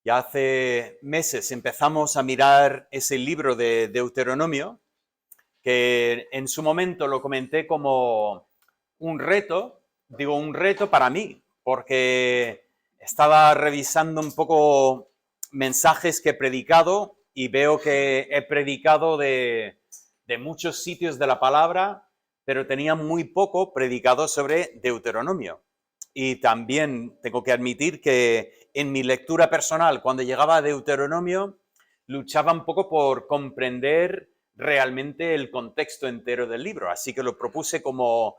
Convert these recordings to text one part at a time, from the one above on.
Ya hace meses empezamos a mirar ese libro de Deuteronomio, que en su momento lo comenté como un reto, digo un reto para mí, porque estaba revisando un poco mensajes que he predicado y veo que he predicado de muchos sitios de la palabra, pero tenía muy poco predicado sobre Deuteronomio. Y también tengo que admitir que en mi lectura personal, cuando llegaba a Deuteronomio, luchaba un poco por comprender realmente el contexto entero del libro. Así que lo propuse como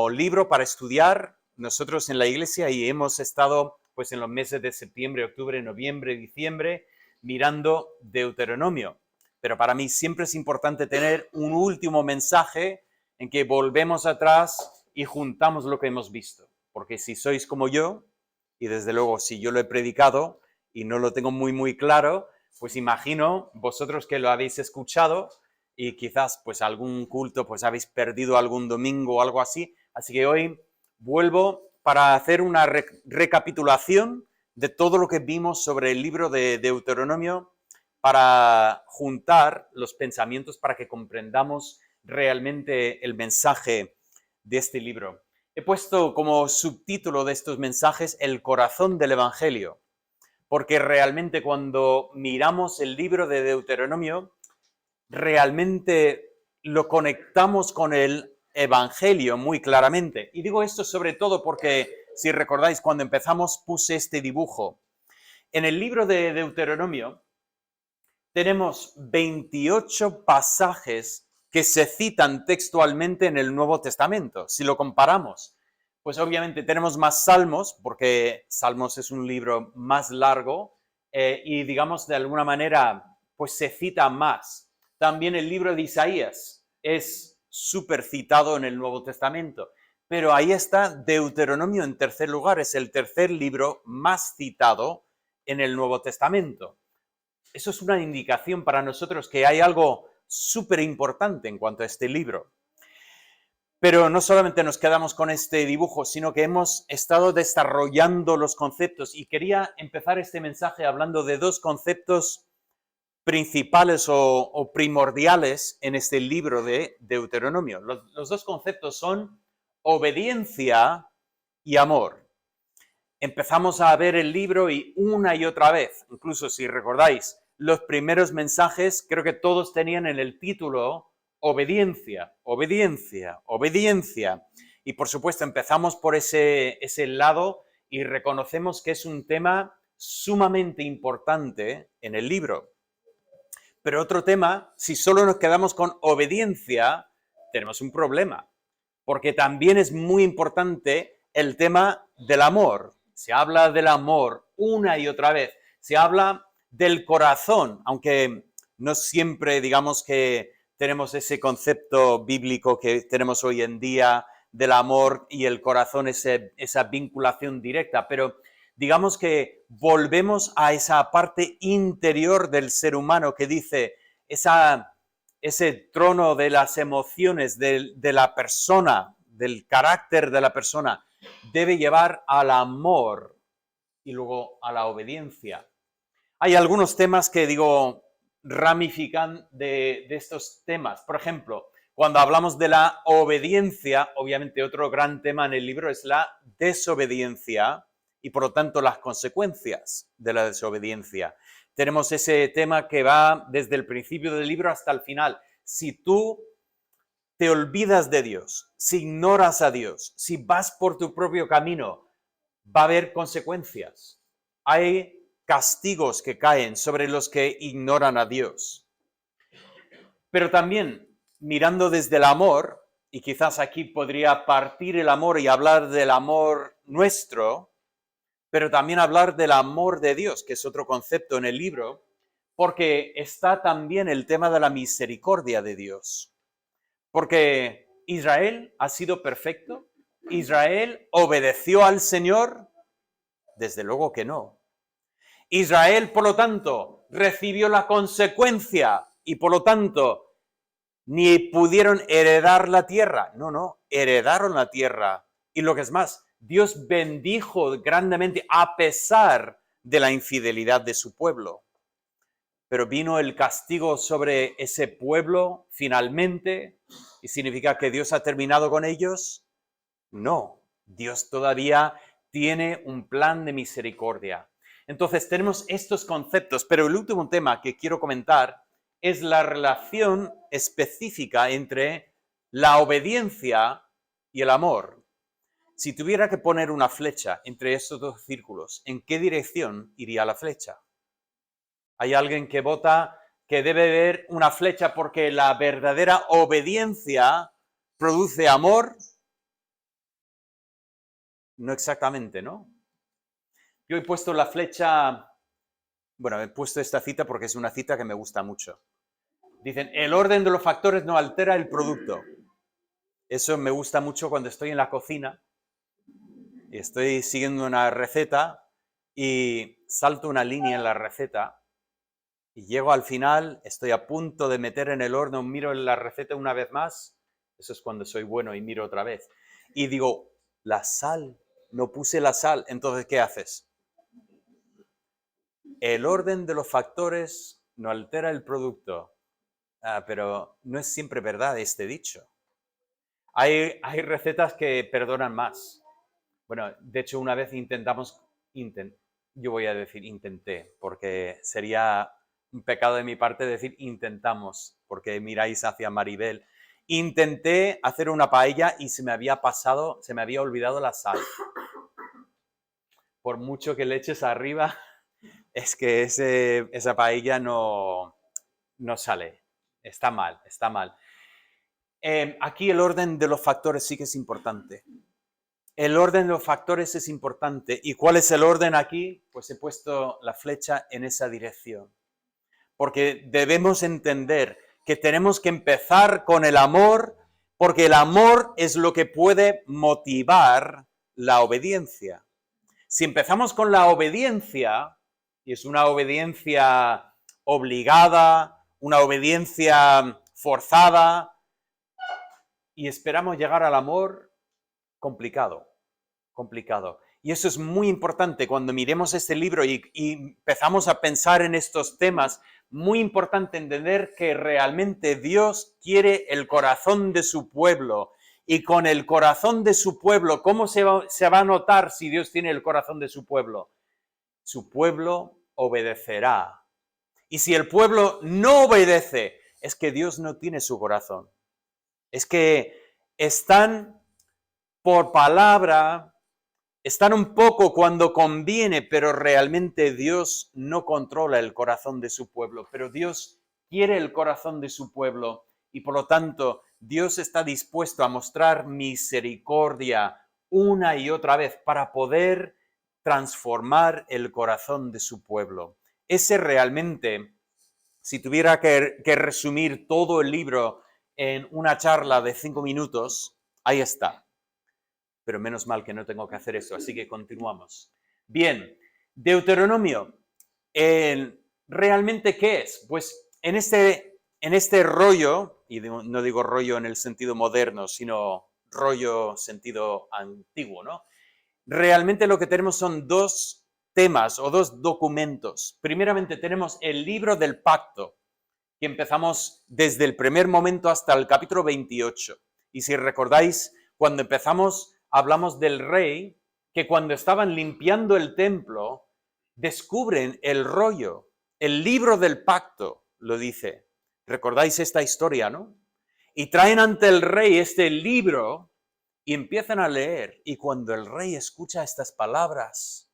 libro para estudiar nosotros en la iglesia y hemos estado pues en los meses de septiembre, octubre, noviembre, diciembre mirando Deuteronomio. Pero para mí siempre es importante tener un último mensaje en que volvemos atrás y juntamos lo que hemos visto. Porque si sois como yo, y desde luego si yo lo he predicado y no lo tengo muy claro, pues imagino vosotros que lo habéis escuchado y quizás pues algún culto pues habéis perdido algún domingo o algo así. Así que hoy vuelvo para hacer una recapitulación de todo lo que vimos sobre el libro de Deuteronomio para juntar los pensamientos para que comprendamos realmente el mensaje de este libro. He puesto como subtítulo de estos mensajes el corazón del Evangelio, porque realmente cuando miramos el libro de Deuteronomio, realmente lo conectamos con el Evangelio muy claramente. Y digo esto sobre todo porque, si recordáis, cuando empezamos puse este dibujo. En el libro de Deuteronomio tenemos 28 pasajes que se citan textualmente en el Nuevo Testamento. Si lo comparamos, pues obviamente tenemos más salmos, porque Salmos es un libro más largo y digamos de alguna manera pues se cita más. También el libro de Isaías es súper citado en el Nuevo Testamento, pero ahí está Deuteronomio en tercer lugar, es el tercer libro más citado en el Nuevo Testamento. Eso es una indicación para nosotros que hay algo súper importante en cuanto a este libro. Pero no solamente nos quedamos con este dibujo, sino que hemos estado desarrollando los conceptos y quería empezar este mensaje hablando de dos conceptos principales o primordiales en este libro de Deuteronomio. Los dos conceptos son obediencia y amor. Empezamos a ver el libro y una y otra vez, incluso si recordáis, los primeros mensajes creo que todos tenían en el título obediencia, obediencia, obediencia. Y por supuesto empezamos por ese lado y reconocemos que es un tema sumamente importante en el libro. Pero otro tema, si solo nos quedamos con obediencia, tenemos un problema, porque también es muy importante el tema del amor. Se habla del amor una y otra vez. Se habla del corazón, aunque no siempre digamos que tenemos ese concepto bíblico que tenemos hoy en día del amor y el corazón, esa vinculación directa, pero digamos que volvemos a esa parte interior del ser humano que dice ese trono de las emociones de la persona, del carácter de la persona, debe llevar al amor y luego a la obediencia. Hay algunos temas que digo ramifican de estos temas. Por ejemplo, cuando hablamos de la obediencia, obviamente otro gran tema en el libro es la desobediencia y por lo tanto las consecuencias de la desobediencia. Tenemos ese tema que va desde el principio del libro hasta el final. Si tú te olvidas de Dios, si ignoras a Dios, si vas por tu propio camino, va a haber consecuencias. Hay castigos que caen sobre los que ignoran a Dios. Pero también, mirando desde el amor, y quizás aquí podría partir el amor y hablar del amor nuestro, pero también hablar del amor de Dios, que es otro concepto en el libro, porque está también el tema de la misericordia de Dios. Porque Israel ha sido perfecto, Israel obedeció al Señor, desde luego que no. Israel, por lo tanto, recibió la consecuencia y por lo tanto ni pudieron heredar la tierra. No, heredaron la tierra. Y lo que es más, Dios bendijo grandemente a pesar de la infidelidad de su pueblo. Pero vino el castigo sobre ese pueblo finalmente, y significa que Dios ha terminado con ellos. No, Dios todavía tiene un plan de misericordia. Entonces tenemos estos conceptos, pero el último tema que quiero comentar es la relación específica entre la obediencia y el amor. Si tuviera que poner una flecha entre estos dos círculos, ¿en qué dirección iría la flecha? Hay alguien que vota que debe haber una flecha porque la verdadera obediencia produce amor. No exactamente, ¿no? Yo he puesto la flecha, bueno, he puesto esta cita porque es una cita que me gusta mucho. Dicen, el orden de los factores no altera el producto. Eso me gusta mucho cuando estoy en la cocina y estoy siguiendo una receta y salto una línea en la receta y llego al final, estoy a punto de meter en el horno, miro en la receta una vez más, eso es cuando soy bueno y miro otra vez. Y digo, la sal, no puse la sal, entonces ¿qué haces? El orden de los factores no altera el producto. Pero no es siempre verdad este dicho. Hay recetas que perdonan más. Bueno, de hecho una vez yo voy a decir intenté, porque sería un pecado de mi parte decir intentamos, porque miráis hacia Maribel. Intenté hacer una paella y se me había olvidado la sal. Por mucho que le eches arriba, es que esa paella no sale. Está mal, está mal. Aquí el orden de los factores sí que es importante. El orden de los factores es importante. ¿Y cuál es el orden aquí? Pues he puesto la flecha en esa dirección. Porque debemos entender que tenemos que empezar con el amor, porque el amor es lo que puede motivar la obediencia. Si empezamos con la obediencia, y es una obediencia obligada, una obediencia forzada, y esperamos llegar al amor, complicado. Y eso es muy importante cuando miremos este libro y empezamos a pensar en estos temas. Muy importante entender que realmente Dios quiere el corazón de su pueblo. Y con el corazón de su pueblo, ¿cómo se va a notar si Dios tiene el corazón de su pueblo? Su pueblo obedecerá. Y si el pueblo no obedece, es que Dios no tiene su corazón. Es que están por palabra, están un poco cuando conviene, pero realmente Dios no controla el corazón de su pueblo. Pero Dios quiere el corazón de su pueblo y por lo tanto Dios está dispuesto a mostrar misericordia una y otra vez para poder transformar el corazón de su pueblo. Ese realmente, si tuviera que resumir todo el libro en una charla de 5 minutos, ahí está. Pero menos mal que no tengo que hacer eso, así que continuamos. Bien, Deuteronomio, ¿realmente qué es? Pues en este rollo, y no digo rollo en el sentido moderno, sino rollo sentido antiguo, ¿no? Realmente lo que tenemos son dos temas o dos documentos. Primeramente tenemos el libro del pacto, que empezamos desde el primer momento hasta el capítulo 28. Y si recordáis, cuando empezamos, hablamos del rey, que cuando estaban limpiando el templo, descubren el rollo, el libro del pacto, lo dice. ¿Recordáis esta historia, no? Y traen ante el rey este libro y empiezan a leer. Y cuando el rey escucha estas palabras,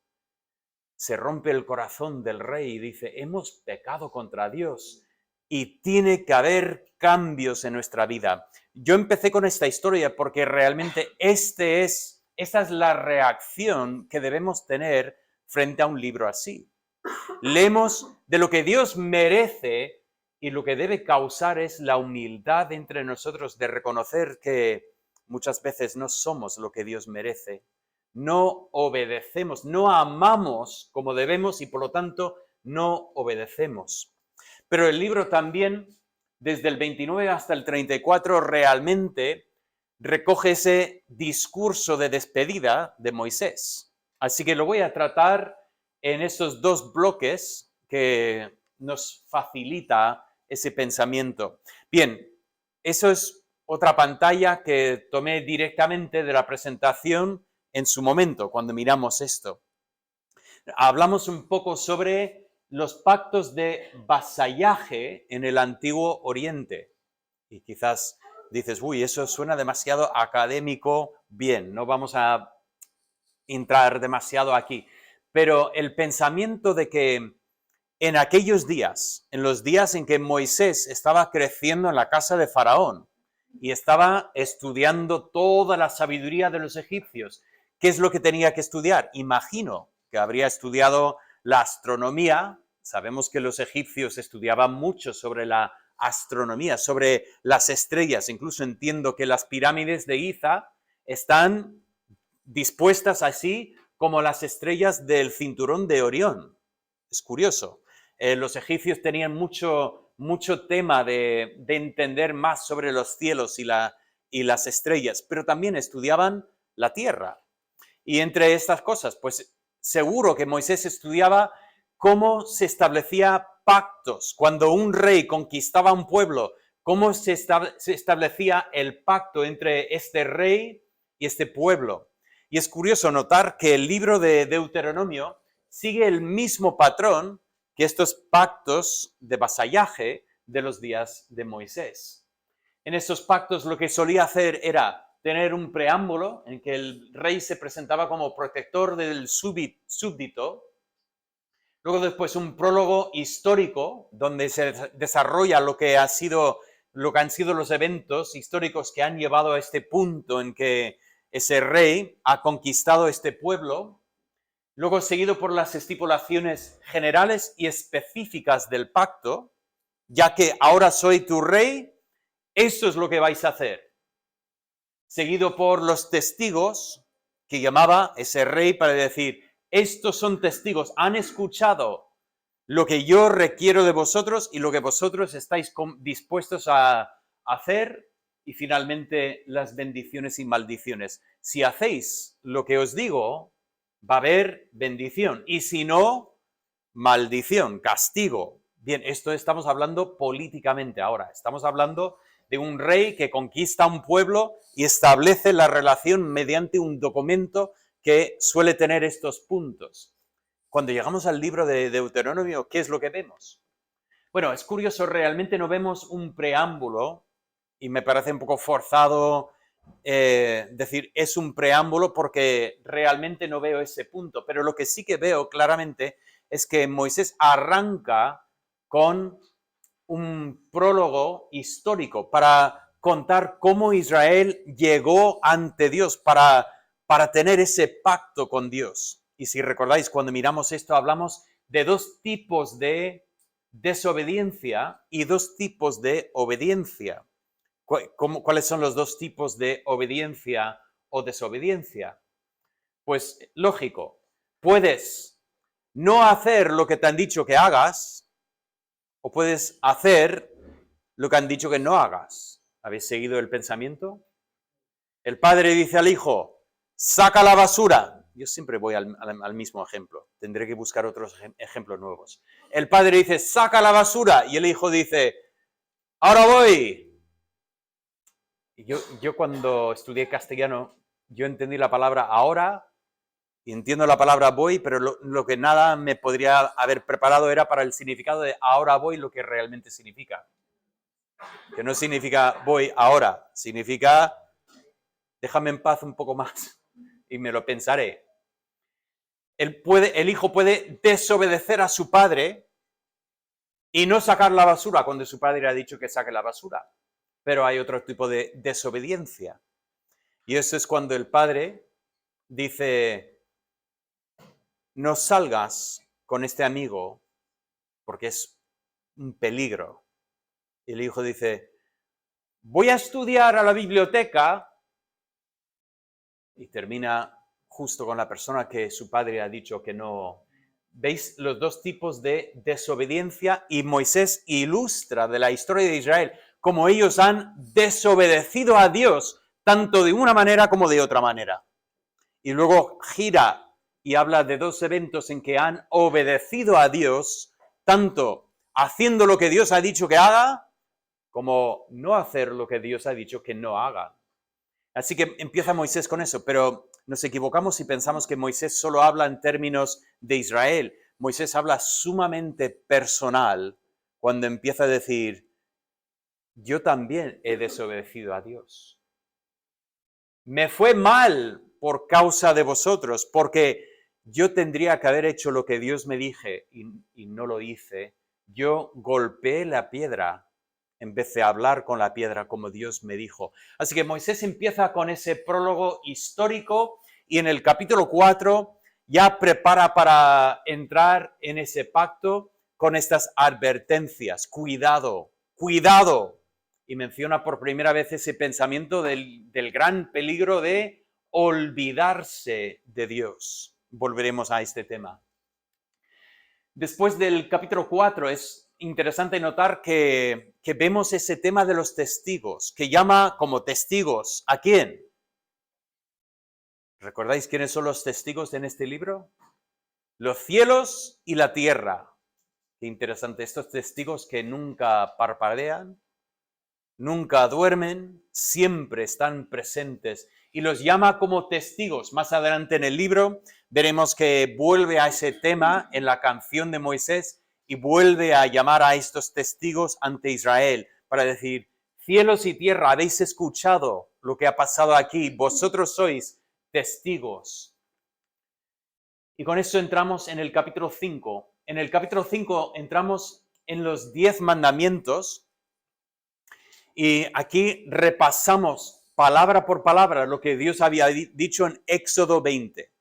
se rompe el corazón del rey y dice, hemos pecado contra Dios y tiene que haber cambios en nuestra vida. Yo empecé con esta historia porque realmente esta es la reacción que debemos tener frente a un libro así. Leemos de lo que Dios merece y lo que debe causar es la humildad entre nosotros de reconocer que muchas veces no somos lo que Dios merece. No obedecemos, no amamos como debemos y por lo tanto no obedecemos. Pero el libro también, desde el 29 hasta el 34, realmente recoge ese discurso de despedida de Moisés. Así que lo voy a tratar en estos dos bloques que nos facilita ese pensamiento. Bien, eso es otra pantalla que tomé directamente de la presentación en su momento, cuando miramos esto. Hablamos un poco sobre los pactos de vasallaje en el Antiguo Oriente. Y quizás dices, uy, eso suena demasiado académico. Bien, no vamos a entrar demasiado aquí. Pero el pensamiento de que en aquellos días, en los días en que Moisés estaba creciendo en la casa de Faraón y estaba estudiando toda la sabiduría de los egipcios, ¿qué es lo que tenía que estudiar? Imagino que habría estudiado la astronomía. Sabemos que los egipcios estudiaban mucho sobre la astronomía, sobre las estrellas. Incluso entiendo que las pirámides de Giza están dispuestas así como las estrellas del cinturón de Orión. Es curioso. Los egipcios tenían mucho tema de entender más sobre los cielos y las estrellas, pero también estudiaban la tierra. Y entre estas cosas, pues seguro que Moisés estudiaba cómo se establecía pactos. Cuando un rey conquistaba un pueblo, cómo se establecía el pacto entre este rey y este pueblo. Y es curioso notar que el libro de Deuteronomio sigue el mismo patrón que estos pactos de vasallaje de los días de Moisés. En estos pactos lo que solía hacer era tener un preámbulo en que el rey se presentaba como protector del súbdito, luego después un prólogo histórico donde se desarrolla lo que han sido los eventos históricos que han llevado a este punto en que ese rey ha conquistado este pueblo, luego seguido por las estipulaciones generales y específicas del pacto, ya que ahora soy tu rey, esto es lo que vais a hacer. Seguido por los testigos que llamaba ese rey para decir, estos son testigos, han escuchado lo que yo requiero de vosotros y lo que vosotros estáis dispuestos a hacer, y finalmente las bendiciones y maldiciones. Si hacéis lo que os digo, va a haber bendición, y si no, maldición, castigo. Bien, esto estamos hablando políticamente ahora, estamos hablando de un rey que conquista un pueblo y establece la relación mediante un documento que suele tener estos puntos. Cuando llegamos al libro de Deuteronomio, ¿qué es lo que vemos? Bueno, es curioso, realmente no vemos un preámbulo, y me parece un poco forzado decir es un preámbulo porque realmente no veo ese punto, pero lo que sí que veo claramente es que Moisés arranca con un prólogo histórico para contar cómo Israel llegó ante Dios para tener ese pacto con Dios. Y si recordáis, cuando miramos esto, hablamos de dos tipos de desobediencia y dos tipos de obediencia. ¿Cuáles son los dos tipos de obediencia o desobediencia? Pues lógico, puedes no hacer lo que te han dicho que hagas, o puedes hacer lo que han dicho que no hagas. ¿Habéis seguido el pensamiento? El padre dice al hijo, saca la basura. Yo siempre voy al mismo ejemplo. Tendré que buscar otros ejemplos nuevos. El padre dice, saca la basura. Y el hijo dice, ahora voy. Y yo cuando estudié castellano, yo entendí la palabra ahora y entiendo la palabra voy, pero lo que nada me podría haber preparado era para el significado de ahora voy, lo que realmente significa. Que no significa voy ahora, significa déjame en paz un poco más y me lo pensaré. El hijo puede desobedecer a su padre y no sacar la basura cuando su padre ha dicho que saque la basura. Pero hay otro tipo de desobediencia. Y eso es cuando el padre dice, no salgas con este amigo porque es un peligro. Y el hijo dice, voy a estudiar a la biblioteca, y termina justo con la persona que su padre ha dicho que no. ¿Veis los dos tipos de desobediencia? Y Moisés ilustra de la historia de Israel cómo ellos han desobedecido a Dios, tanto de una manera como de otra manera. Y luego gira y habla de dos eventos en que han obedecido a Dios, tanto haciendo lo que Dios ha dicho que haga, como no hacer lo que Dios ha dicho que no haga. Así que empieza Moisés con eso, pero nos equivocamos si pensamos que Moisés solo habla en términos de Israel. Moisés habla sumamente personal cuando empieza a decir, yo también he desobedecido a Dios. Me fue mal por causa de vosotros, porque yo tendría que haber hecho lo que Dios me dije y no lo hice. Yo golpeé la piedra en vez de hablar con la piedra como Dios me dijo. Así que Moisés empieza con ese prólogo histórico y en el capítulo 4 ya prepara para entrar en ese pacto con estas advertencias. Cuidado, cuidado. Y menciona por primera vez ese pensamiento del gran peligro de olvidarse de Dios. Volveremos a este tema. Después del capítulo 4 es interesante notar que vemos ese tema de los testigos, que llama como testigos ¿a quién? ¿Recordáis quiénes son los testigos en este libro? Los cielos y la tierra. Qué interesante, estos testigos que nunca parpadean, nunca duermen, siempre están presentes y los llama como testigos. Más adelante en el libro veremos que vuelve a ese tema en la canción de Moisés y vuelve a llamar a estos testigos ante Israel para decir, cielos y tierra, habéis escuchado lo que ha pasado aquí, vosotros sois testigos. Y con eso entramos en el capítulo 5. En el capítulo 5 entramos en los 10 mandamientos. Y aquí repasamos palabra por palabra lo que Dios había dicho en Éxodo 20.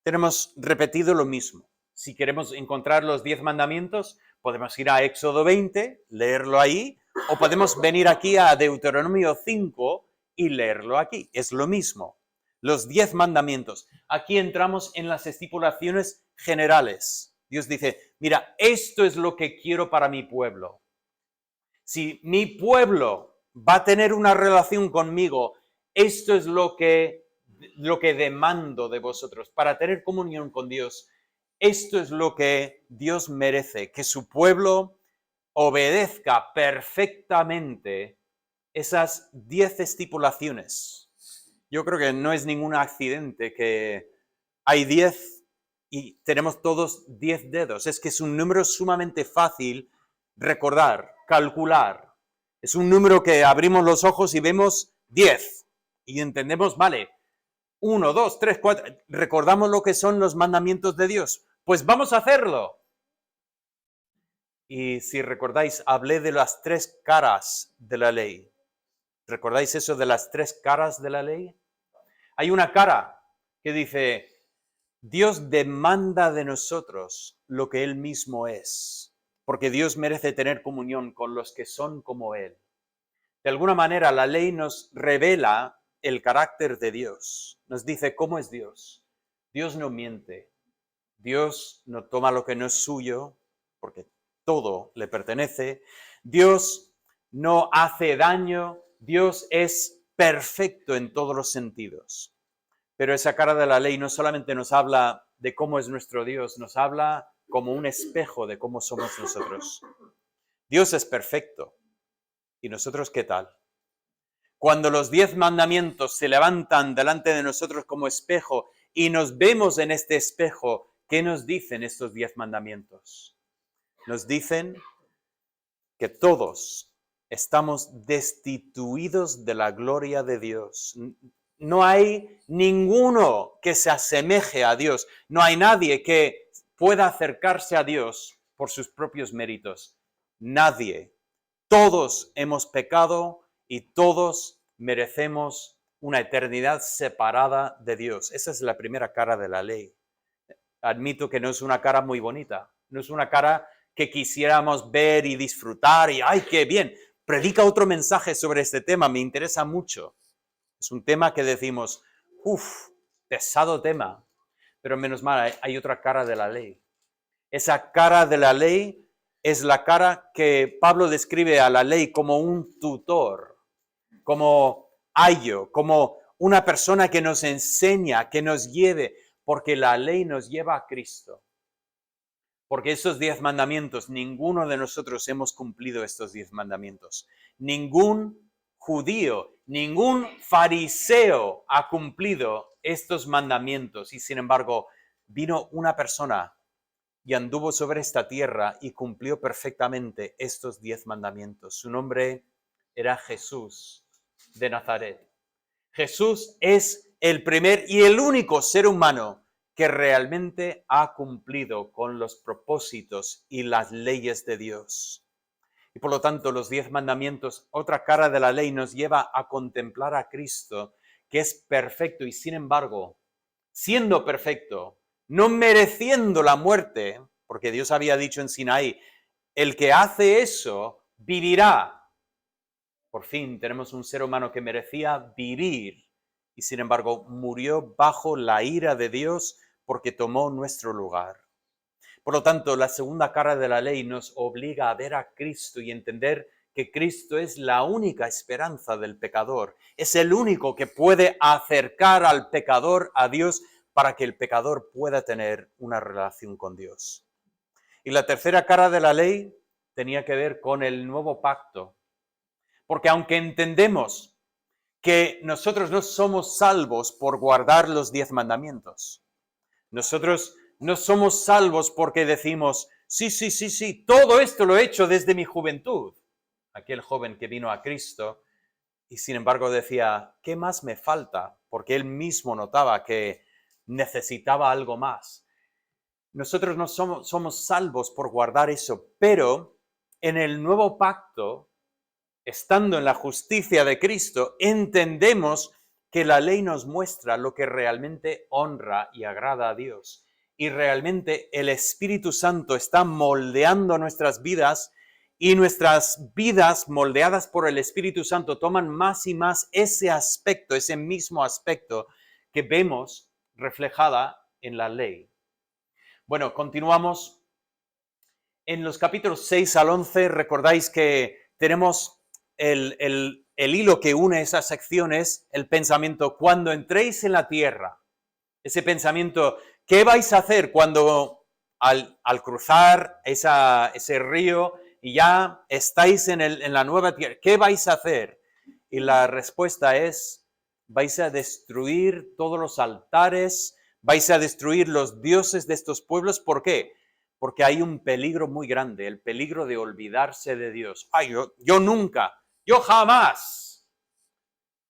Tenemos repetido lo mismo. Si queremos encontrar los 10 mandamientos, podemos ir a Éxodo 20, leerlo ahí, o podemos venir aquí a Deuteronomio 5 y leerlo aquí. Es lo mismo. Los 10 mandamientos. Aquí entramos en las estipulaciones generales. Dios dice, mira, esto es lo que quiero para mi pueblo. Si mi pueblo va a tener una relación conmigo, esto es lo que demando de vosotros. Para tener comunión con Dios, esto es lo que Dios merece, que su pueblo obedezca perfectamente esas 10 estipulaciones. Yo creo que no es ningún accidente que hay 10 y tenemos todos 10 dedos. Es que es un número sumamente fácil recordar, calcular. Es un número que abrimos los ojos y vemos 10 y entendemos, vale, 1, 2, 3, 4, recordamos lo que son los mandamientos de Dios. Pues vamos a hacerlo. Y si recordáis, hablé de las 3 caras de la ley. ¿Recordáis eso de las 3 caras de la ley? Hay una cara que dice, Dios demanda de nosotros lo que Él mismo es, porque Dios merece tener comunión con los que son como Él. De alguna manera, la ley nos revela el carácter de Dios. Nos dice cómo es Dios. Dios no miente. Dios no toma lo que no es suyo, porque todo le pertenece. Dios no hace daño. Dios es perfecto en todos los sentidos. Pero esa cara de la ley no solamente nos habla de cómo es nuestro Dios, nos habla como un espejo de cómo somos nosotros. Dios es perfecto. ¿Y nosotros qué tal? Cuando los 10 mandamientos se levantan delante de nosotros como espejo y nos vemos en este espejo, ¿qué nos dicen estos 10 mandamientos? Nos dicen que todos estamos destituidos de la gloria de Dios. No hay ninguno que se asemeje a Dios. No hay nadie que pueda acercarse a Dios por sus propios méritos. Nadie. Todos hemos pecado y todos merecemos una eternidad separada de Dios. Esa es la primera cara de la ley. Admito que no es una cara muy bonita. No es una cara que quisiéramos ver y disfrutar y ¡ay, qué bien! Predica otro mensaje sobre este tema, me interesa mucho. Es un tema que decimos, pesado tema, pero menos mal, hay otra cara de la ley. Esa cara de la ley es la cara que Pablo describe a la ley como un tutor, como ayo, como una persona que nos enseña, que nos lleve. porque la ley nos lleva a Cristo. Porque esos 10 mandamientos, ninguno de nosotros hemos cumplido estos 10 mandamientos. Ningún judío, ningún fariseo ha cumplido estos mandamientos. Y sin embargo, vino una persona y anduvo sobre esta tierra y cumplió perfectamente estos 10 mandamientos. Su nombre era Jesús de Nazaret. Jesús es el primer y el único ser humano que realmente ha cumplido con los propósitos y las leyes de Dios. Y por lo tanto, los 10 mandamientos, otra cara de la ley, nos lleva a contemplar a Cristo, que es perfecto y sin embargo, siendo perfecto, no mereciendo la muerte, porque Dios había dicho en Sinaí, el que hace eso vivirá. Por fin tenemos un ser humano que merecía vivir y sin embargo murió bajo la ira de Dios porque tomó nuestro lugar. Por lo tanto, la segunda cara de la ley nos obliga a ver a Cristo y entender que Cristo es la única esperanza del pecador. Es el único que puede acercar al pecador a Dios para que el pecador pueda tener una relación con Dios. Y la tercera cara de la ley tenía que ver con el nuevo pacto. Porque aunque entendemos que nosotros no somos salvos por guardar los 10 mandamientos, nosotros no somos salvos porque decimos, sí, todo esto lo he hecho desde mi juventud. Aquel joven que vino a Cristo y sin embargo decía, ¿qué más me falta? Porque él mismo notaba que necesitaba algo más. Nosotros no somos salvos por guardar eso, pero en el nuevo pacto, estando en la justicia de Cristo, entendemos que la ley nos muestra lo que realmente honra y agrada a Dios. Y realmente el Espíritu Santo está moldeando nuestras vidas y nuestras vidas moldeadas por el Espíritu Santo toman más y más ese aspecto, ese mismo aspecto que vemos reflejada en la ley. Bueno, continuamos. En los capítulos 6 al 11 recordáis que tenemos el hilo que une esas secciones, el pensamiento, cuando entréis en la tierra. Ese pensamiento, ¿qué vais a hacer cuando al cruzar ese río y ya estáis en la nueva tierra? ¿Qué vais a hacer? Y la respuesta es, vais a destruir todos los altares, vais a destruir los dioses de estos pueblos. ¿Por qué? Porque hay un peligro muy grande, el peligro de olvidarse de Dios. Ay, yo nunca, yo jamás.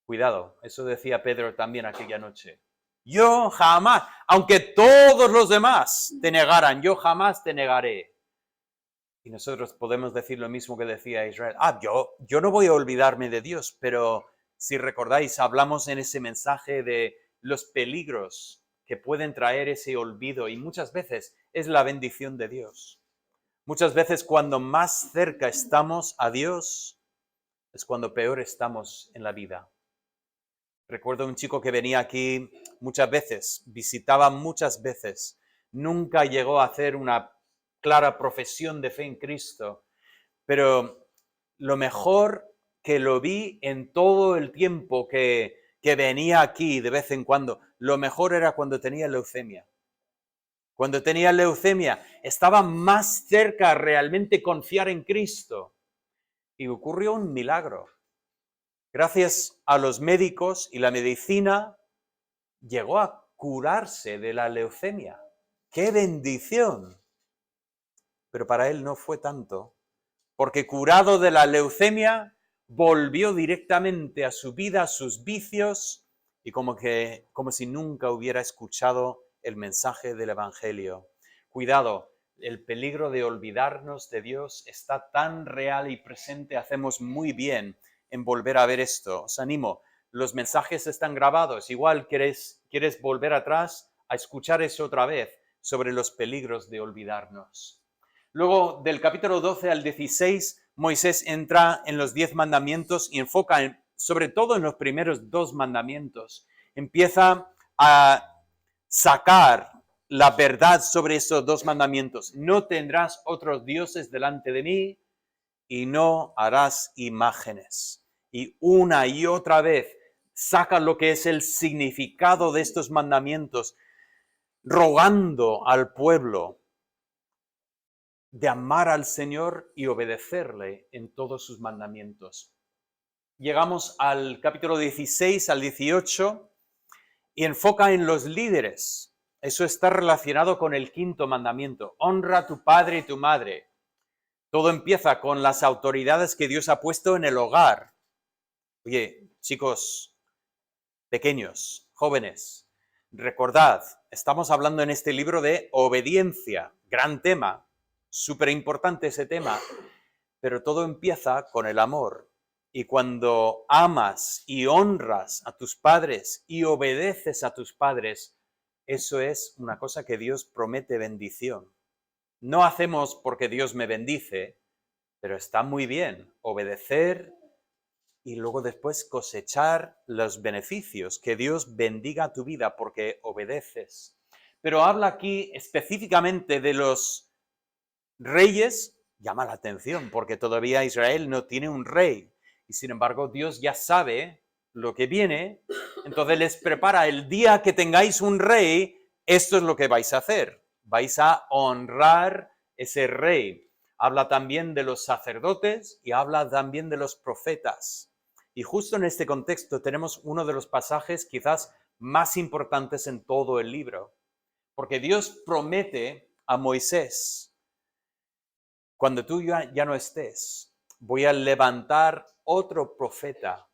Cuidado, eso decía Pedro también aquella noche. Yo jamás, aunque todos los demás te negaran, yo jamás te negaré. Y nosotros podemos decir lo mismo que decía Israel. Yo no voy a olvidarme de Dios, pero si recordáis, hablamos en ese mensaje de los peligros que pueden traer ese olvido y muchas veces es la bendición de Dios. Muchas veces cuando más cerca estamos a Dios es cuando peor estamos en la vida. Recuerdo un chico que venía aquí muchas veces, visitaba muchas veces, nunca llegó a hacer una clara profesión de fe en Cristo, pero lo mejor que lo vi en todo el tiempo que venía aquí de vez en cuando, lo mejor era cuando tenía leucemia. Cuando tenía leucemia estaba más cerca realmente confiar en Cristo y ocurrió un milagro. Gracias a los médicos y la medicina, llegó a curarse de la leucemia. ¡Qué bendición! Pero para él no fue tanto, porque curado de la leucemia, volvió directamente a su vida, a sus vicios, y como si nunca hubiera escuchado el mensaje del Evangelio. Cuidado, el peligro de olvidarnos de Dios está tan real y presente, hacemos muy bien en volver a ver esto. Os animo, los mensajes están grabados, igual quieres volver atrás a escuchar eso otra vez sobre los peligros de olvidarnos. Luego, del capítulo 12 al 16, Moisés entra en los 10 mandamientos y enfoca sobre todo en los primeros 2 mandamientos. Empieza a sacar la verdad sobre esos 2 mandamientos. No tendrás otros dioses delante de mí y no harás imágenes. Y una y otra vez saca lo que es el significado de estos mandamientos. rogando al pueblo de amar al Señor y obedecerle en todos sus mandamientos. Llegamos al capítulo 16 al 18 y enfoca en los líderes. Eso está relacionado con el quinto mandamiento. Honra a tu padre y tu madre. Todo empieza con las autoridades que Dios ha puesto en el hogar. Oye, chicos pequeños, jóvenes, recordad, estamos hablando en este libro de obediencia, gran tema, súper importante ese tema, pero todo empieza con el amor. Y cuando amas y honras a tus padres y obedeces a tus padres, eso es una cosa que Dios promete bendición. No hacemos porque Dios me bendice, pero está muy bien obedecer y luego después cosechar los beneficios, que Dios bendiga tu vida porque obedeces. Pero habla aquí específicamente de los reyes. Llama la atención porque todavía Israel no tiene un rey y sin embargo Dios ya sabe lo que viene, entonces les prepara el día que tengáis un rey, esto es lo que vais a hacer, vais a honrar ese rey. Habla también de los sacerdotes y habla también de los profetas. Y justo en este contexto tenemos uno de los pasajes quizás más importantes en todo el libro, porque Dios promete a Moisés: cuando tú ya no estés, voy a levantar otro profeta.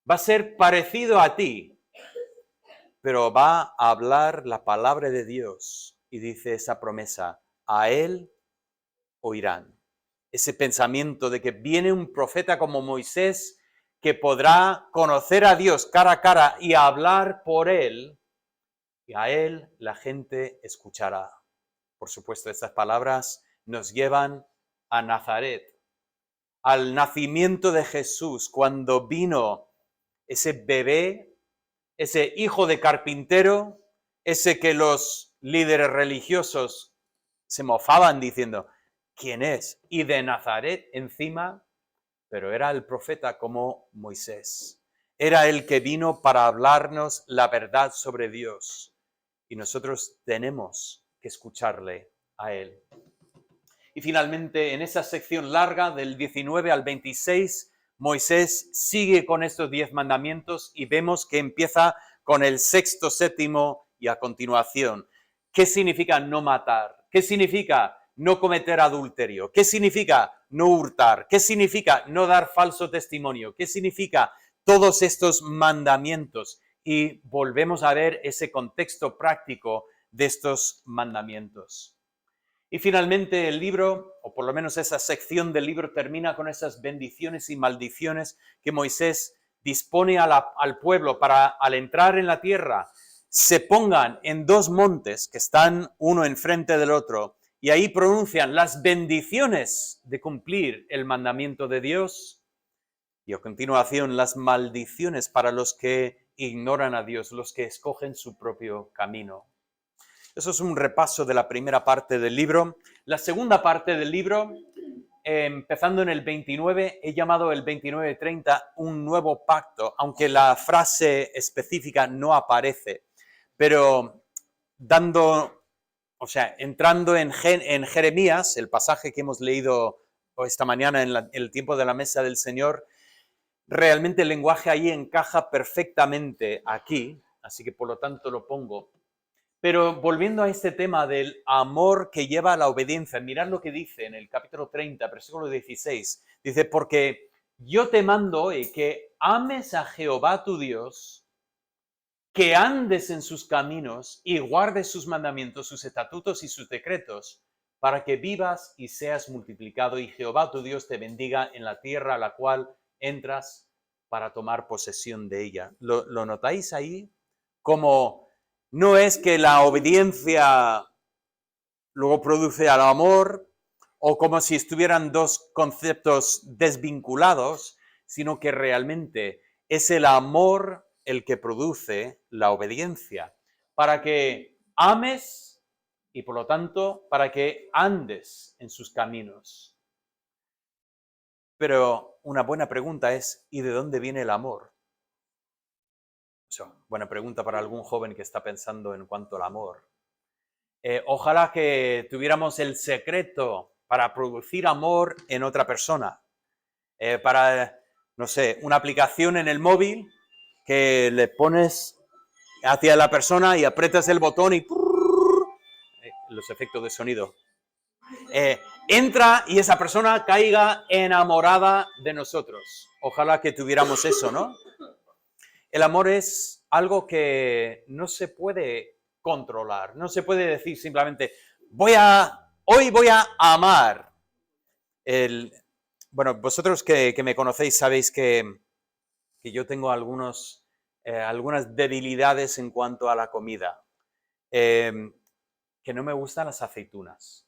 Va a ser parecido a ti, pero va a hablar la palabra de Dios. Y dice esa promesa: a él oirán. Ese pensamiento de que viene un profeta como Moisés que podrá conocer a Dios cara a cara y hablar por él, y a él la gente escuchará. Por supuesto, estas palabras nos llevan a Nazaret, al nacimiento de Jesús, cuando vino ese bebé, ese hijo de carpintero, ese que los líderes religiosos se mofaban diciendo: ¿quién es? Y de Nazaret encima, pero era el profeta como Moisés. Era el que vino para hablarnos la verdad sobre Dios. Y nosotros tenemos que escucharle a él. Y finalmente, en esa sección larga del 19 al 26, Moisés sigue con estos 10 mandamientos y vemos que empieza con el sexto, séptimo y a continuación. ¿Qué significa no matar? ¿Qué significa no cometer adulterio? ¿Qué significa no hurtar? ¿Qué significa no dar falso testimonio? ¿Qué significa todos estos mandamientos? Y volvemos a ver ese contexto práctico de estos mandamientos. Y finalmente el libro, o por lo menos esa sección del libro, termina con esas bendiciones y maldiciones que Moisés dispone al pueblo para, al entrar en la tierra, se pongan en dos montes que están uno enfrente del otro y ahí pronuncian las bendiciones de cumplir el mandamiento de Dios y a continuación las maldiciones para los que ignoran a Dios, los que escogen su propio camino. Eso es un repaso de la primera parte del libro. La segunda parte del libro, empezando en el 29, he llamado el 29-30 un nuevo pacto, aunque la frase específica no aparece, pero entrando en Jeremías, el pasaje que hemos leído esta mañana en el tiempo de la mesa del Señor, realmente el lenguaje ahí encaja perfectamente aquí, así que por lo tanto lo pongo. Pero volviendo a este tema del amor que lleva a la obediencia, mirad lo que dice en el capítulo 30, versículo 16. Dice: porque yo te mando hoy que ames a Jehová tu Dios, que andes en sus caminos y guardes sus mandamientos, sus estatutos y sus decretos, para que vivas y seas multiplicado y Jehová tu Dios te bendiga en la tierra a la cual entras para tomar posesión de ella. ¿Lo notáis ahí? Como no es que la obediencia luego produce al amor, o como si estuvieran dos conceptos desvinculados, sino que realmente es el amor el que produce la obediencia, para que ames y por lo tanto para que andes en sus caminos. Pero una buena pregunta es: ¿y de dónde viene el amor? Buena pregunta para algún joven que está pensando en cuanto al amor. Ojalá que tuviéramos el secreto para producir amor en otra persona. Para, no sé, una aplicación en el móvil que le pones hacia la persona y aprietas el botón y los efectos de sonido. Entra y esa persona caiga enamorada de nosotros. Ojalá que tuviéramos eso, ¿no? El amor es algo que no se puede controlar, no se puede decir simplemente, hoy voy a amar. Bueno, vosotros que me conocéis sabéis que yo tengo algunas debilidades en cuanto a la comida, que no me gustan las aceitunas.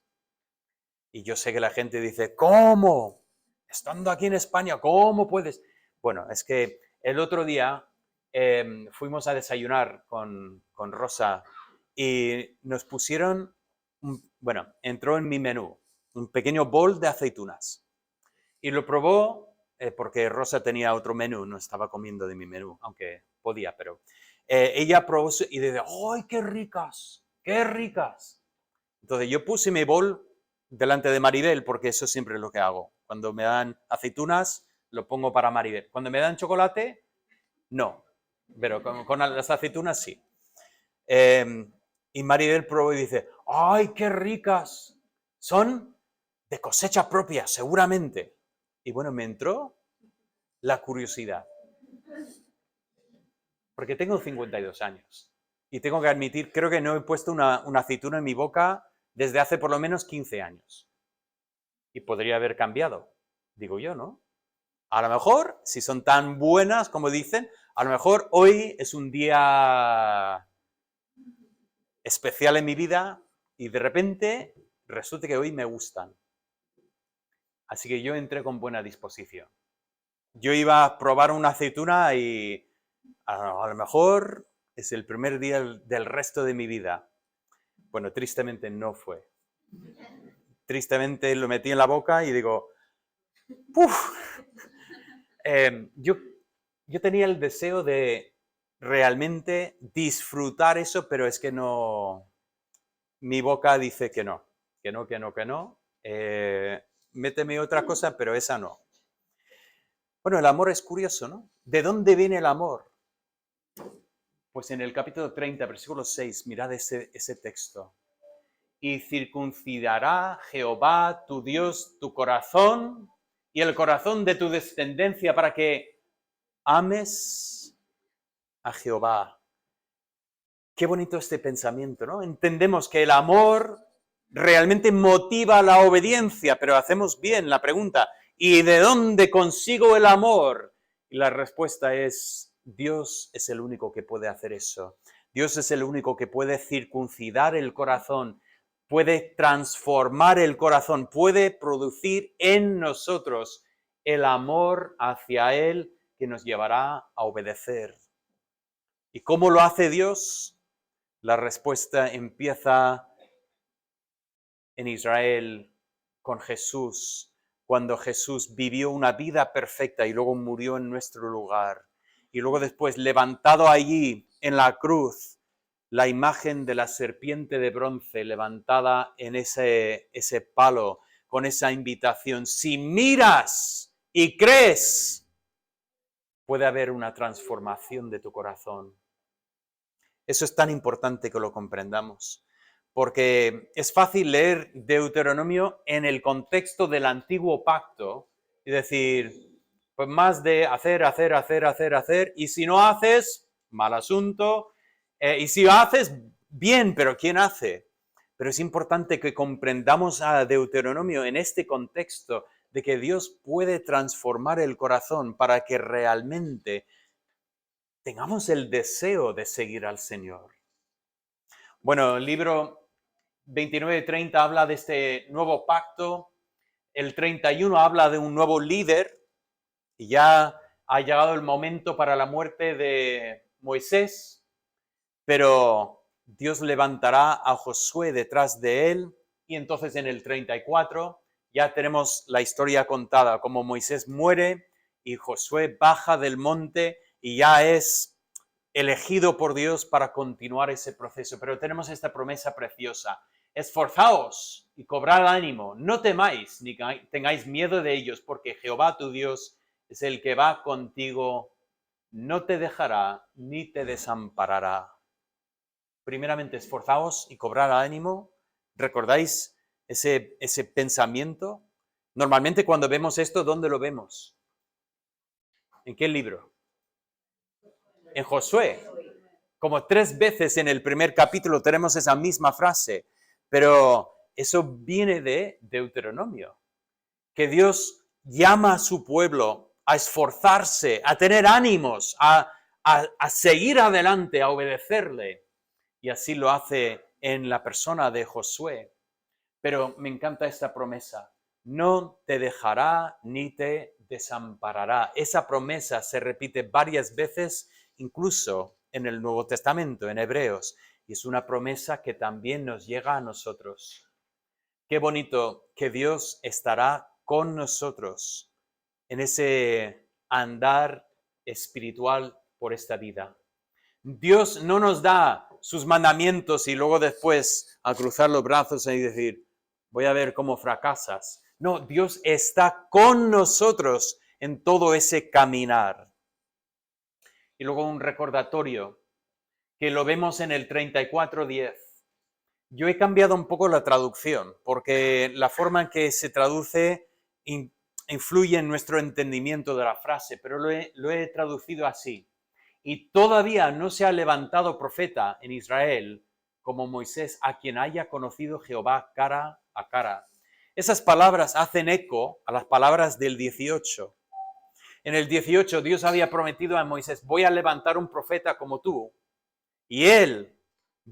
Y yo sé que la gente dice, ¿cómo? Estando aquí en España, ¿cómo puedes? Bueno, es que el otro día fuimos a desayunar con Rosa y nos pusieron, bueno, entró en mi menú un pequeño bol de aceitunas. Y lo probó porque Rosa tenía otro menú, no estaba comiendo de mi menú, aunque podía, pero ella probó y dice, ¡ay, qué ricas! ¡Qué ricas! Entonces yo puse mi bol delante de Maribel, porque eso siempre es lo que hago. Cuando me dan aceitunas, lo pongo para Maribel. Cuando me dan chocolate, no. Pero con las aceitunas sí. Y Maribel probó y dice, ¡ay, qué ricas! Son de cosecha propia, seguramente. Y bueno, me entró la curiosidad. Porque tengo 52 años. Y tengo que admitir, creo que no he puesto una aceituna en mi boca desde hace por lo menos 15 años. Y podría haber cambiado, digo yo, ¿no? A lo mejor, si son tan buenas como dicen, a lo mejor hoy es un día especial en mi vida y de repente resulta que hoy me gustan. Así que yo entré con buena disposición. Yo iba a probar una aceituna y a lo mejor es el primer día del resto de mi vida. Bueno, tristemente no fue. Tristemente lo metí en la boca y digo, ¡puf! Yo tenía el deseo de realmente disfrutar eso, pero es que no, mi boca dice que no, que no, que no, que no. Méteme otra cosa, pero esa no. Bueno, el amor es curioso, ¿no? ¿De dónde viene el amor? Pues en el capítulo 30, versículo 6, mirad ese texto. Y circuncidará Jehová, tu Dios, tu corazón y el corazón de tu descendencia para que ames a Jehová. Qué bonito este pensamiento, ¿no? Entendemos que el amor realmente motiva la obediencia, pero hacemos bien la pregunta, ¿y de dónde consigo el amor? Y la respuesta es, Dios es el único que puede hacer eso. Dios es el único que puede circuncidar el corazón, puede transformar el corazón, puede producir en nosotros el amor hacia Él que nos llevará a obedecer. ¿Y cómo lo hace Dios? La respuesta empieza en Israel con Jesús, cuando Jesús vivió una vida perfecta y luego murió en nuestro lugar. Y luego después, levantado allí en la cruz, la imagen de la serpiente de bronce levantada en ese palo, con esa invitación. Si miras y crees, puede haber una transformación de tu corazón. Eso es tan importante que lo comprendamos, porque es fácil leer Deuteronomio en el contexto del antiguo pacto y decir, pues más de hacer, y si no haces, mal asunto, y si haces, bien, pero ¿quién hace? Pero es importante que comprendamos a Deuteronomio en este contexto de que Dios puede transformar el corazón para que realmente tengamos el deseo de seguir al Señor. Bueno, el libro 29 y 30 habla de este nuevo pacto, el 31 habla de un nuevo líder, y ya ha llegado el momento para la muerte de Moisés, pero Dios levantará a Josué detrás de él, y entonces en el 34 ya tenemos la historia contada, como Moisés muere y Josué baja del monte y ya es elegido por Dios para continuar ese proceso. Pero tenemos esta promesa preciosa. Esforzaos y cobrad ánimo, no temáis ni tengáis miedo de ellos, porque Jehová tu Dios es el que va contigo, no te dejará ni te desamparará. Primeramente, esforzaos y cobrad ánimo. ¿Recordáis ese pensamiento? Normalmente cuando vemos esto, ¿dónde lo vemos? ¿En qué libro? En Josué. Como 3 veces en el primer capítulo tenemos esa misma frase, pero eso viene de Deuteronomio, que Dios llama a su pueblo a esforzarse, a tener ánimos, a seguir adelante, a obedecerle, y así lo hace en la persona de Josué. Pero me encanta esta promesa, no te dejará ni te desamparará. Esa promesa se repite varias veces, incluso en el Nuevo Testamento, en Hebreos, y es una promesa que también nos llega a nosotros. Qué bonito que Dios estará con nosotros en ese andar espiritual por esta vida. Dios no nos da sus mandamientos y luego después a cruzar los brazos y decir, voy a ver cómo fracasas. No, Dios está con nosotros en todo ese caminar. Y luego un recordatorio que lo vemos en el 34:10. Yo he cambiado un poco la traducción porque la forma en que se traduce influye en nuestro entendimiento de la frase, pero lo he traducido así. Y todavía no se ha levantado profeta en Israel como Moisés, a quien haya conocido Jehová cara a cara. Esas palabras hacen eco a las palabras del 18. En el 18 Dios había prometido a Moisés, voy a levantar un profeta como tú, y él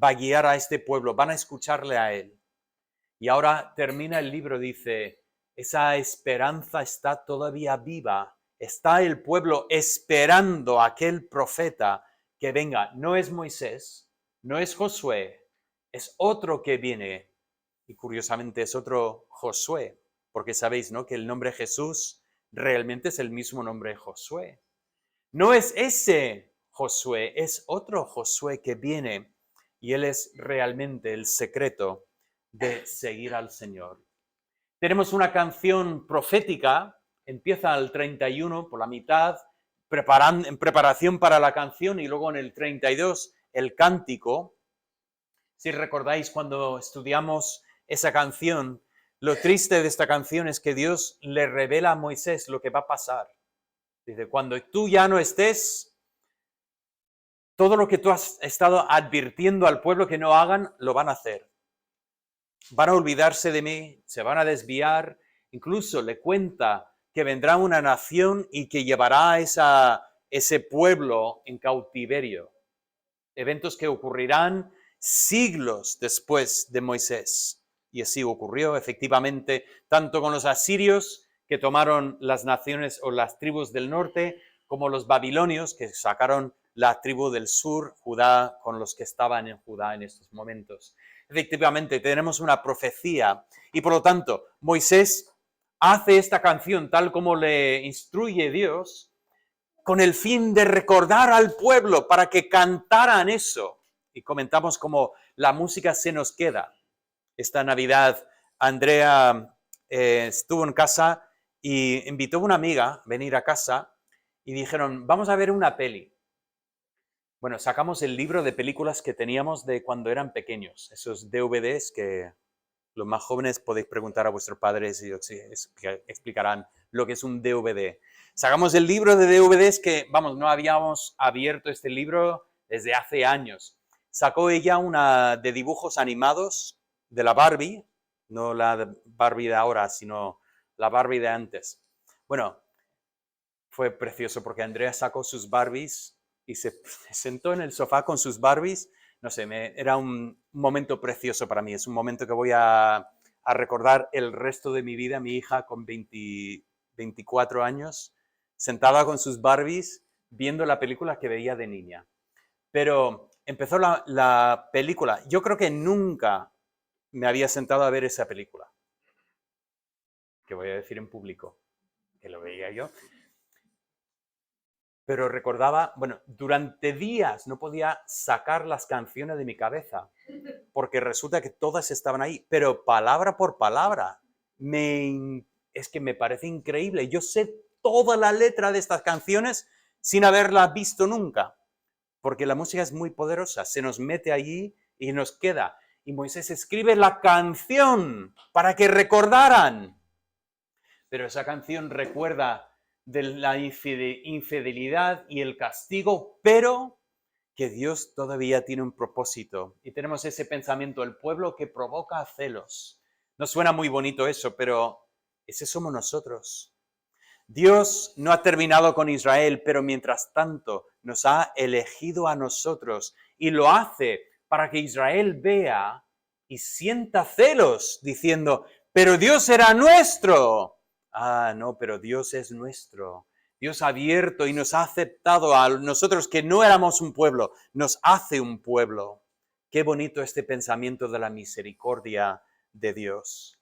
va a guiar a este pueblo, van a escucharle a él. Y ahora termina el libro, dice, esa esperanza está todavía viva. Está el pueblo esperando a aquel profeta que venga. No es Moisés, no es Josué, es otro que viene. Y curiosamente es otro Josué, porque sabéis, ¿no?, que el nombre Jesús realmente es el mismo nombre Josué. No es ese Josué, es otro Josué que viene y él es realmente el secreto de seguir al Señor. Tenemos una canción profética, empieza al 31 por la mitad, en preparación para la canción, y luego en el 32 el cántico. Si recordáis cuando estudiamos esa canción, lo triste de esta canción es que Dios le revela a Moisés lo que va a pasar. Dice, cuando tú ya no estés, todo lo que tú has estado advirtiendo al pueblo que no hagan, lo van a hacer. Van a olvidarse de mí, se van a desviar. Incluso le cuenta que vendrá una nación y que llevará a ese pueblo en cautiverio. Eventos que ocurrirán siglos después de Moisés. Y así ocurrió, efectivamente, tanto con los asirios, que tomaron las naciones o las tribus del norte, como los babilonios, que sacaron la tribu del sur, Judá, con los que estaban en Judá en estos momentos. Efectivamente, tenemos una profecía y por lo tanto Moisés hace esta canción tal como le instruye Dios con el fin de recordar al pueblo para que cantaran eso. Y comentamos cómo la música se nos queda. Esta Navidad Andrea estuvo en casa y invitó a una amiga a venir a casa y dijeron, vamos a ver una peli. Bueno, sacamos el libro de películas que teníamos de cuando eran pequeños, esos DVDs que los más jóvenes podéis preguntar a vuestros padres y explicarán lo que es un DVD. Sacamos el libro de DVDs que, vamos, no habíamos abierto este libro desde hace años. Sacó ella una de dibujos animados de la Barbie, no la Barbie de ahora, sino la Barbie de antes. Bueno, fue precioso porque Andrea sacó sus Barbies y se sentó en el sofá con sus Barbies. No sé, era un momento precioso para mí. Es un momento que voy a recordar el resto de mi vida. Mi hija con 24 años, sentada con sus Barbies, viendo la película que veía de niña. Pero empezó la película. Yo creo que nunca me había sentado a ver esa película. Que voy a decir en público, que lo veía yo. pero recordaba, bueno, durante días no podía sacar las canciones de mi cabeza, porque resulta que todas estaban ahí, pero palabra por palabra. Es que me parece increíble. Yo sé toda la letra de estas canciones sin haberla visto nunca, porque la música es muy poderosa, se nos mete allí y nos queda. Y Moisés escribe la canción para que recordaran. Pero esa canción recuerda de la infidelidad y el castigo, pero que Dios todavía tiene un propósito. Y tenemos ese pensamiento, el pueblo que provoca celos. No suena muy bonito eso, pero ese somos nosotros. Dios no ha terminado con Israel, pero mientras tanto nos ha elegido a nosotros y lo hace para que Israel vea y sienta celos, diciendo, pero Dios era nuestro. Ah, no, pero Dios es nuestro. Dios ha abierto y nos ha aceptado a nosotros que no éramos un pueblo, nos hace un pueblo. Qué bonito este pensamiento de la misericordia de Dios.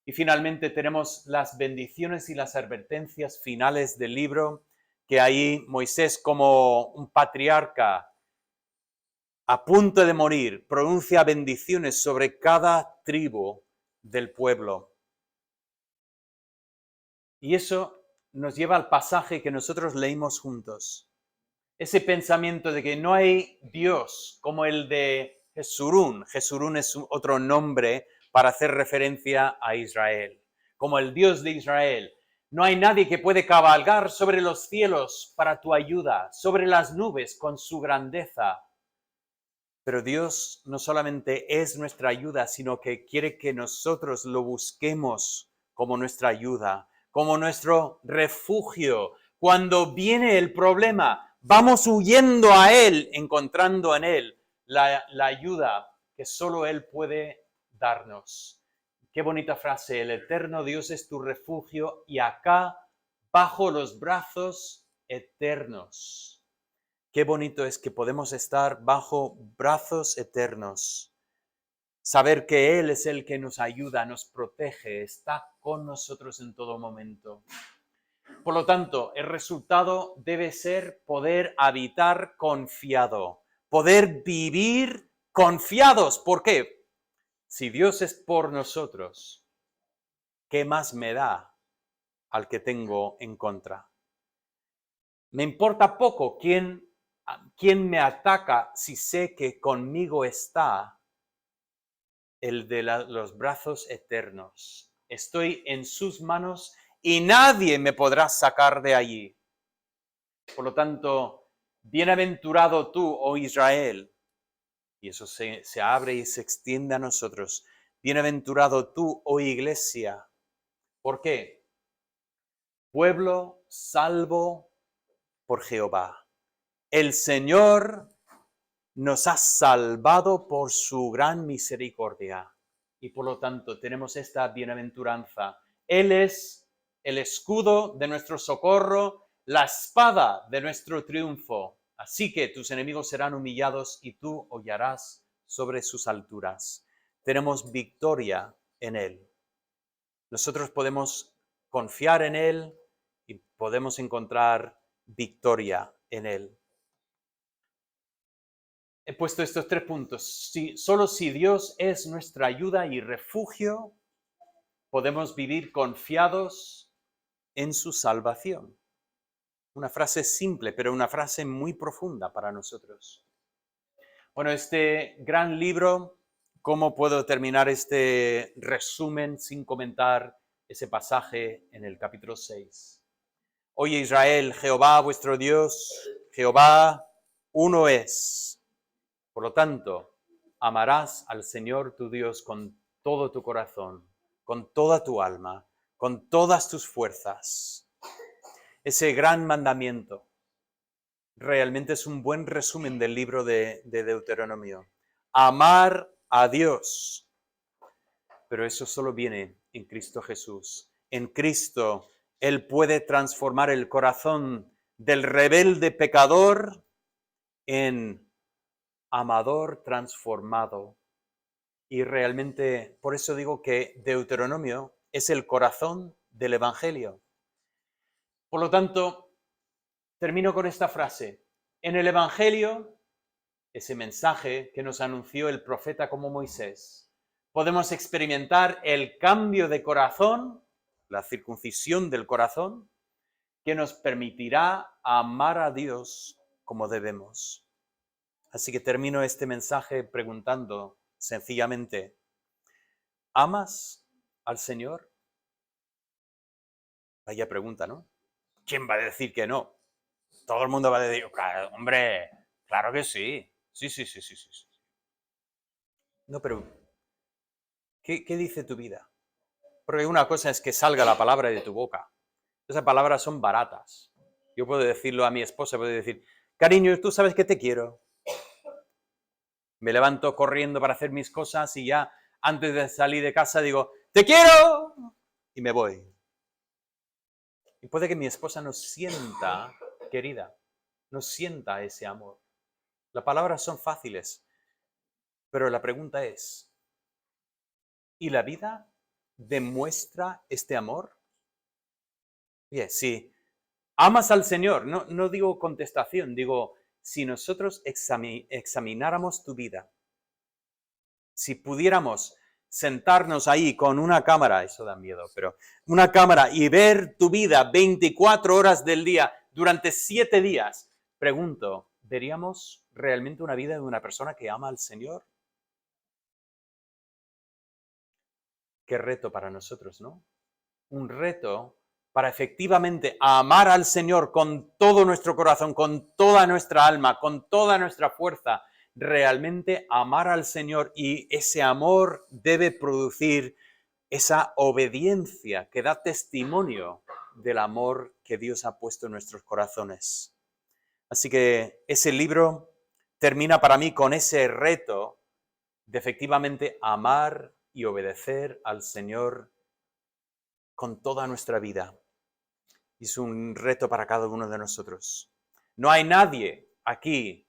Y finalmente tenemos las bendiciones y las advertencias finales del libro, que ahí Moisés, como un patriarca a punto de morir, pronuncia bendiciones sobre cada tribu del pueblo. Y eso nos lleva al pasaje que nosotros leímos juntos. Ese pensamiento de que no hay Dios como el de Jesurún. Jesurún es otro nombre para hacer referencia a Israel. Como el Dios de Israel. No hay nadie que puede cabalgar sobre los cielos para tu ayuda, sobre las nubes con su grandeza. Pero Dios no solamente es nuestra ayuda, sino que quiere que nosotros lo busquemos como nuestra ayuda, como nuestro refugio. Cuando viene el problema, vamos huyendo a Él, encontrando en Él la ayuda que solo Él puede darnos. Qué bonita frase, el eterno Dios es tu refugio y acá, bajo los brazos eternos. Qué bonito es que podemos estar bajo brazos eternos. Saber que Él es el que nos ayuda, nos protege, está con nosotros en todo momento. Por lo tanto, el resultado debe ser poder habitar confiado, poder vivir confiados. ¿Por qué? Si Dios es por nosotros, ¿qué más me da al que tengo en contra? Me importa poco quién me ataca si sé que conmigo está el de los brazos eternos. Estoy en sus manos y nadie me podrá sacar de allí. Por lo tanto, bienaventurado tú, oh Israel, y eso se abre y se extiende a nosotros. Bienaventurado tú, oh Iglesia. ¿Por qué? Pueblo salvo por Jehová. El Señor nos ha salvado por su gran misericordia y por lo tanto tenemos esta bienaventuranza. Él es el escudo de nuestro socorro, la espada de nuestro triunfo. Así que tus enemigos serán humillados y tú hollarás sobre sus alturas. Tenemos victoria en Él. Nosotros podemos confiar en Él y podemos encontrar victoria en Él. He puesto estos 3 puntos. Solo si Dios es nuestra ayuda y refugio, podemos vivir confiados en su salvación. Una frase simple, pero una frase muy profunda para nosotros. Bueno, este gran libro, ¿cómo puedo terminar este resumen sin comentar ese pasaje en el capítulo 6? Oye Israel, Jehová vuestro Dios, Jehová uno es. Por lo tanto, amarás al Señor tu Dios con todo tu corazón, con toda tu alma, con todas tus fuerzas. Ese gran mandamiento realmente es un buen resumen del libro de Deuteronomio. Amar a Dios. Pero eso solo viene en Cristo Jesús. En Cristo, Él puede transformar el corazón del rebelde pecador en amador transformado. Y realmente, por eso digo que Deuteronomio es el corazón del Evangelio. Por lo tanto, Termino con esta frase. En el Evangelio, ese mensaje que nos anunció el profeta como Moisés, podemos experimentar el cambio de corazón, la circuncisión del corazón, que nos permitirá amar a Dios como debemos. Así que termino este mensaje preguntando sencillamente, ¿amas al Señor? Vaya pregunta, ¿no? ¿Quién va a decir que no? Todo el mundo va a decir, "Claro, hombre, claro que sí. Sí, sí, sí, sí, sí, sí". No, pero ¿qué dice tu vida? Porque una cosa es que salga la palabra de tu boca. Esas palabras son baratas. Yo puedo decirlo a mi esposa, puedo decir, cariño, tú sabes que te quiero. Me levanto corriendo para hacer mis cosas y ya antes de salir de casa digo, ¡te quiero! Y me voy. Y puede que mi esposa no sienta, querida, no sienta ese amor. Las palabras son fáciles, pero la pregunta es, ¿y la vida demuestra este amor? Bien, si amas al Señor, no digo contestación, digo, si nosotros examináramos tu vida, si pudiéramos sentarnos ahí con una cámara, eso da miedo, pero una cámara y ver tu vida 24 horas del día durante 7 días, pregunto, ¿veríamos realmente una vida de una persona que ama al Señor? Qué reto para nosotros, ¿no? Un reto para efectivamente amar al Señor con todo nuestro corazón, con toda nuestra alma, con toda nuestra fuerza, realmente amar al Señor, y ese amor debe producir esa obediencia que da testimonio del amor que Dios ha puesto en nuestros corazones. Así que ese libro termina para mí con ese reto de efectivamente amar y obedecer al Señor con toda nuestra vida. Y es un reto para cada uno de nosotros. No hay nadie aquí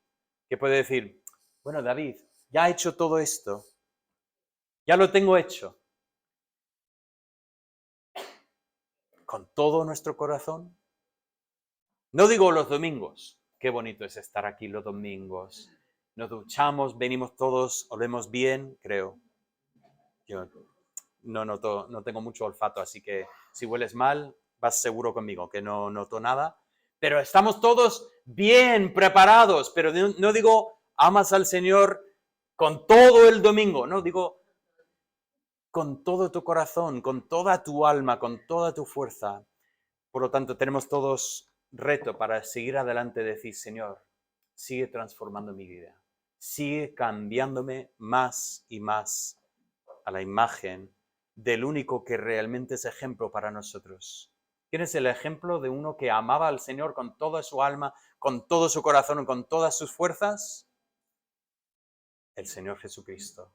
que puede decir, bueno, David, ya he hecho todo esto, ya lo tengo hecho. Con todo nuestro corazón. No digo los domingos, qué bonito es estar aquí los domingos. Nos duchamos, venimos todos, olemos bien, creo. Yo no tengo mucho olfato, así que si hueles mal, vas seguro conmigo, que no noto nada. Pero estamos todos bien preparados, pero no digo amas al Señor con todo el domingo, no, digo con todo tu corazón, con toda tu alma, con toda tu fuerza. Por lo tanto, tenemos todos reto para seguir adelante y decir, Señor, sigue transformando mi vida, sigue cambiándome más y más a la imagen del único que realmente es ejemplo para nosotros. ¿Quién es el ejemplo de uno que amaba al Señor con toda su alma, con todo su corazón, con todas sus fuerzas? El Señor Jesucristo.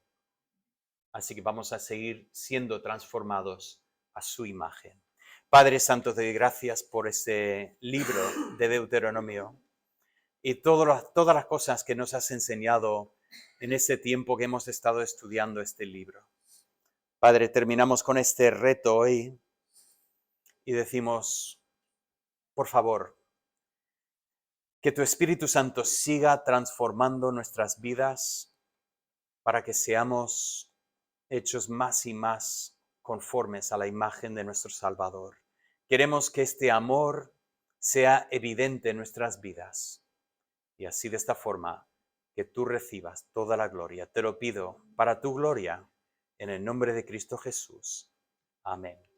Así que vamos a seguir siendo transformados a su imagen. Padre Santo, te doy gracias por este libro de Deuteronomio y todas las cosas que nos has enseñado en ese tiempo que hemos estado estudiando este libro. Padre, terminamos con este reto hoy y decimos, por favor, que tu Espíritu Santo siga transformando nuestras vidas para que seamos hechos más y más conformes a la imagen de nuestro Salvador. Queremos que este amor sea evidente en nuestras vidas y así de esta forma que tú recibas toda la gloria. Te lo pido para tu gloria, en el nombre de Cristo Jesús. Amén.